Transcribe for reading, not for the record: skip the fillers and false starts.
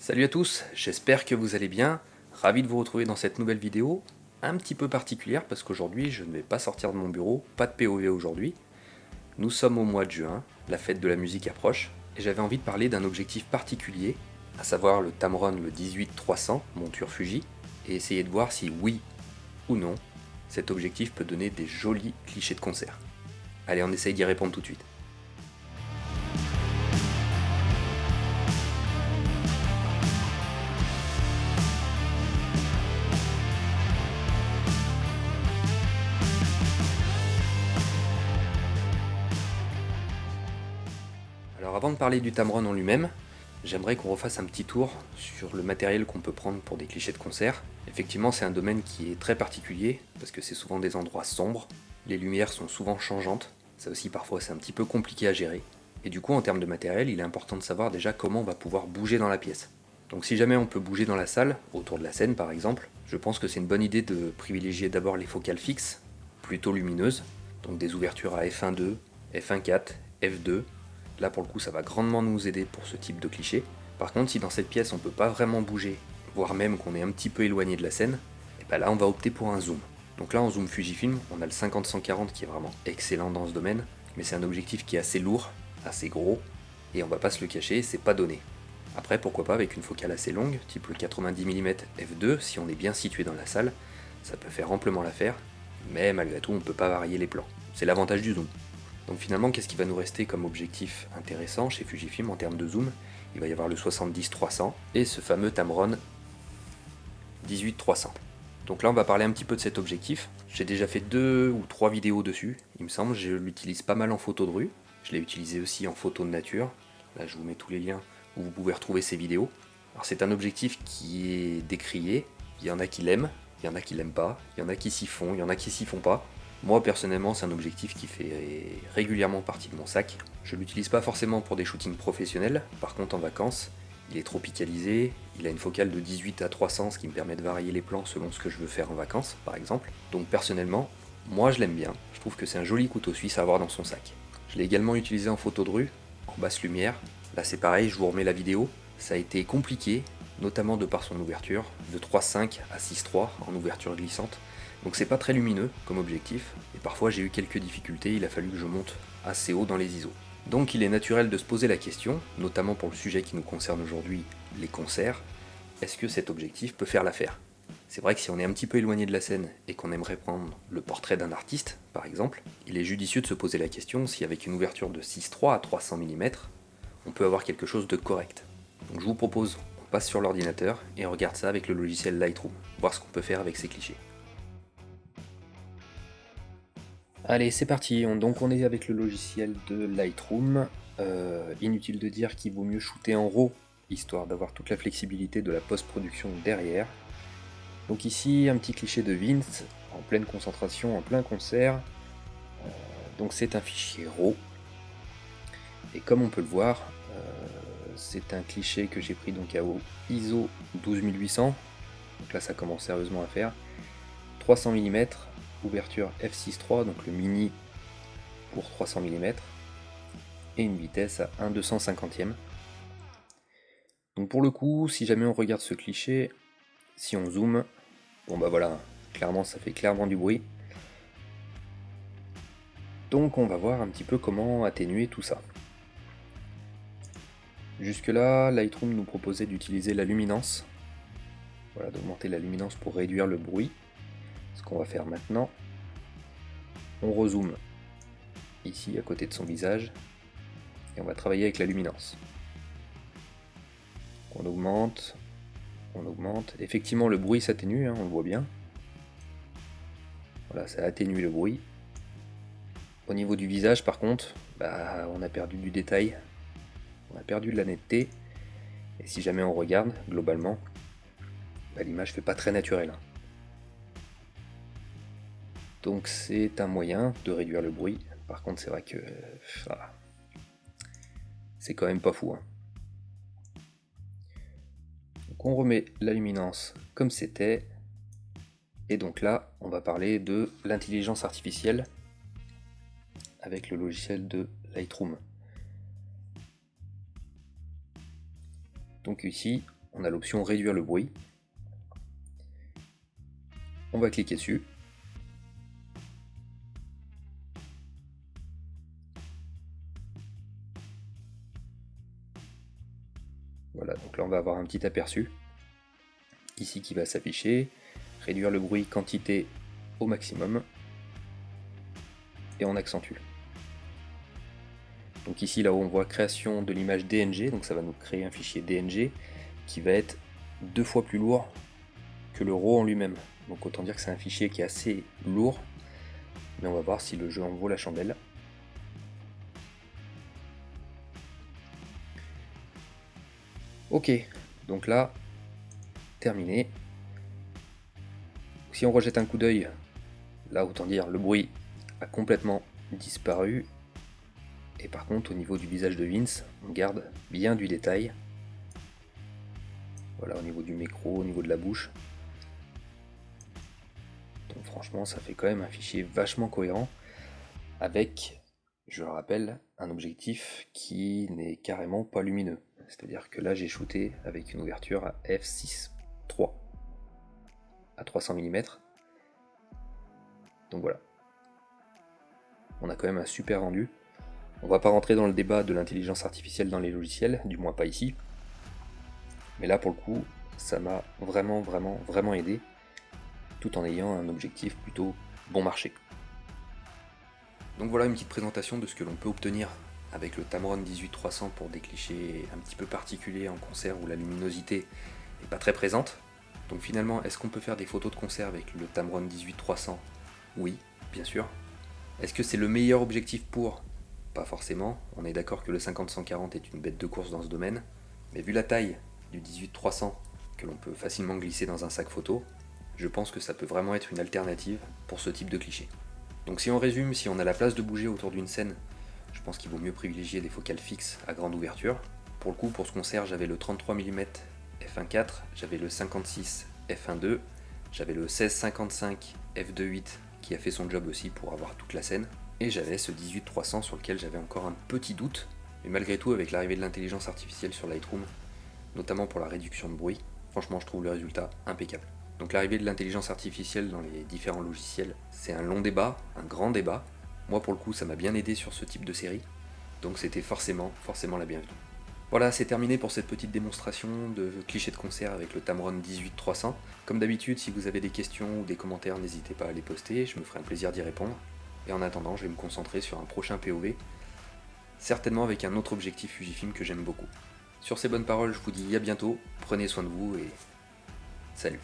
Salut à tous, j'espère que vous allez bien. Ravi de vous retrouver dans cette nouvelle vidéo, un petit peu particulière parce qu'aujourd'hui je ne vais pas sortir de mon bureau, pas de POV aujourd'hui. Nous sommes au mois de juin, la fête de la musique approche, et j'avais envie de parler d'un objectif particulier, à savoir le Tamron le 18-300 monture Fuji, et essayer de voir si oui ou non, cet objectif peut donner des jolis clichés de concert. Allez, on essaye d'y répondre tout de suite. Alors avant de parler du Tamron en lui-même, j'aimerais qu'on refasse un petit tour sur le matériel qu'on peut prendre pour des clichés de concert. Effectivement, c'est un domaine qui est très particulier, parce que c'est souvent des endroits sombres, les lumières sont souvent changeantes, ça aussi parfois c'est un petit peu compliqué à gérer, et du coup en termes de matériel, il est important de savoir déjà comment on va pouvoir bouger dans la pièce. Donc si jamais on peut bouger dans la salle, autour de la scène par exemple, je pense que c'est une bonne idée de privilégier d'abord les focales fixes, plutôt lumineuses, donc des ouvertures à f1.2, f1.4, f2. Là pour le coup ça va grandement nous aider pour ce type de cliché. Par contre si dans cette pièce on peut pas vraiment bouger, voire même qu'on est un petit peu éloigné de la scène, et ben là on va opter pour un zoom. Donc là en zoom Fujifilm, on a le 50-140 qui est vraiment excellent dans ce domaine, mais c'est un objectif qui est assez lourd, assez gros, et on va pas se le cacher, c'est pas donné. Après pourquoi pas avec une focale assez longue, type le 90 mm f2, si on est bien situé dans la salle, ça peut faire amplement l'affaire, mais malgré tout on peut pas varier les plans. C'est l'avantage du zoom. Donc finalement, qu'est-ce qui va nous rester comme objectif intéressant chez Fujifilm en termes de zoom? Il va y avoir le 70-300 et ce fameux Tamron 18-300. Donc là, on va parler un petit peu de cet objectif. J'ai déjà fait 2 ou 3 vidéos dessus, il me semble. Je l'utilise pas mal en photo de rue. Je l'ai utilisé aussi en photo de nature. Là, je vous mets tous les liens où vous pouvez retrouver ces vidéos. Alors c'est un objectif qui est décrié. Il y en a qui l'aiment, il y en a qui l'aiment pas, il y en a qui s'y font, il y en a qui s'y font pas. Moi personnellement c'est un objectif qui fait régulièrement partie de mon sac. Je ne l'utilise pas forcément pour des shootings professionnels, par contre en vacances, il est tropicalisé, il a une focale de 18 à 300 ce qui me permet de varier les plans selon ce que je veux faire en vacances par exemple. Donc personnellement, moi je l'aime bien, je trouve que c'est un joli couteau suisse à avoir dans son sac. Je l'ai également utilisé en photo de rue, en basse lumière. Là c'est pareil, je vous remets la vidéo. Ça a été compliqué, notamment de par son ouverture, de 3.5 à 6.3 en ouverture glissante. Donc c'est pas très lumineux comme objectif, et parfois j'ai eu quelques difficultés, il a fallu que je monte assez haut dans les ISO. Donc il est naturel de se poser la question, notamment pour le sujet qui nous concerne aujourd'hui, les concerts, est-ce que cet objectif peut faire l'affaire? C'est vrai que si on est un petit peu éloigné de la scène et qu'on aimerait prendre le portrait d'un artiste, par exemple, il est judicieux de se poser la question si avec une ouverture de 6.3 à 300 mm, on peut avoir quelque chose de correct. Donc je vous propose, on passe sur l'ordinateur et on regarde ça avec le logiciel Lightroom, voir ce qu'on peut faire avec ces clichés. Allez, c'est parti. Donc on est avec le logiciel de Lightroom. Inutile de dire qu'il vaut mieux shooter en RAW, histoire d'avoir toute la flexibilité de la post-production derrière. Donc ici, un petit cliché de Vince, en pleine concentration, en plein concert. Donc c'est un fichier RAW. Et comme on peut le voir, c'est un cliché que j'ai pris donc à ISO 12800. Donc là ça commence sérieusement à faire. 300 mm, ouverture f6.3, donc le mini pour 300 mm, et une vitesse à 1/250e. Donc pour le coup, si jamais on regarde ce cliché, si on zoome, bon bah voilà, clairement ça fait clairement du bruit. Donc on va voir un petit peu comment atténuer tout ça. Jusque là, Lightroom nous proposait d'utiliser la luminance, voilà, d'augmenter la luminance pour réduire le bruit. Ce qu'on va faire maintenant, on rezoome ici à côté de son visage et on va travailler avec la luminance. On augmente, on augmente. Effectivement, le bruit s'atténue, hein, on le voit bien. Voilà, ça atténue le bruit. Au niveau du visage, par contre, bah, on a perdu du détail, on a perdu de la netteté. Et si jamais on regarde, globalement, bah, l'image fait pas très naturelle. Donc c'est un moyen de réduire le bruit. Par contre, c'est vrai que voilà, c'est quand même pas fou. Hein. Donc on remet la luminance comme c'était. Et donc là, on va parler de l'intelligence artificielle avec le logiciel de Lightroom. Donc ici, on a l'option réduire le bruit. On va cliquer dessus. Voilà, donc là on va avoir un petit aperçu ici qui va s'afficher, réduire le bruit quantité au maximum, et on accentue. Donc ici là où on voit création de l'image DNG, donc ça va nous créer un fichier DNG qui va être 2 fois plus lourd que le RAW en lui-même. Donc autant dire que c'est un fichier qui est assez lourd, mais on va voir si le jeu en vaut la chandelle. Ok, donc là, terminé. Si on rejette un coup d'œil, là autant dire le bruit a complètement disparu. Et par contre au niveau du visage de Vince, on garde bien du détail. Voilà, au niveau du micro, au niveau de la bouche. Donc franchement ça fait quand même un fichier vachement cohérent avec, je le rappelle, un objectif qui n'est carrément pas lumineux. C'est-à-dire que là j'ai shooté avec une ouverture à f6.3 à 300 mm. Donc voilà. On a quand même un super rendu. On va pas rentrer dans le débat de l'intelligence artificielle dans les logiciels, du moins pas ici. Mais là pour le coup, ça m'a vraiment aidé, tout en ayant un objectif plutôt bon marché. Donc voilà une petite présentation de ce que l'on peut obtenir avec le Tamron 18300 pour des clichés un petit peu particuliers en concert où la luminosité n'est pas très présente. Donc finalement, est-ce qu'on peut faire des photos de concert avec le Tamron 18300? Oui, bien sûr. Est-ce que c'est le meilleur objectif pour? Pas forcément, on est d'accord que le 50-140 est une bête de course dans ce domaine, mais vu la taille du 18-300 que l'on peut facilement glisser dans un sac photo, je pense que ça peut vraiment être une alternative pour ce type de cliché. Donc si on résume, si on a la place de bouger autour d'une scène, je pense qu'il vaut mieux privilégier des focales fixes à grande ouverture. Pour le coup, pour ce concert, j'avais le 33 mm f1.4, j'avais le 56 f1.2, j'avais le 16-55 f2.8 qui a fait son job aussi pour avoir toute la scène, et j'avais ce 18-300 sur lequel j'avais encore un petit doute, mais malgré tout avec l'arrivée de l'intelligence artificielle sur Lightroom, notamment pour la réduction de bruit, franchement je trouve le résultat impeccable. Donc l'arrivée de l'intelligence artificielle dans les différents logiciels, c'est un long débat, un grand débat. Moi pour le coup ça m'a bien aidé sur ce type de série, donc c'était forcément la bienvenue. Voilà, c'est terminé pour cette petite démonstration de clichés de concert avec le Tamron 18300. Comme d'habitude, si vous avez des questions ou des commentaires, n'hésitez pas à les poster, je me ferai un plaisir d'y répondre. Et en attendant, je vais me concentrer sur un prochain POV, certainement avec un autre objectif Fujifilm que j'aime beaucoup. Sur ces bonnes paroles, je vous dis à bientôt, prenez soin de vous et salut.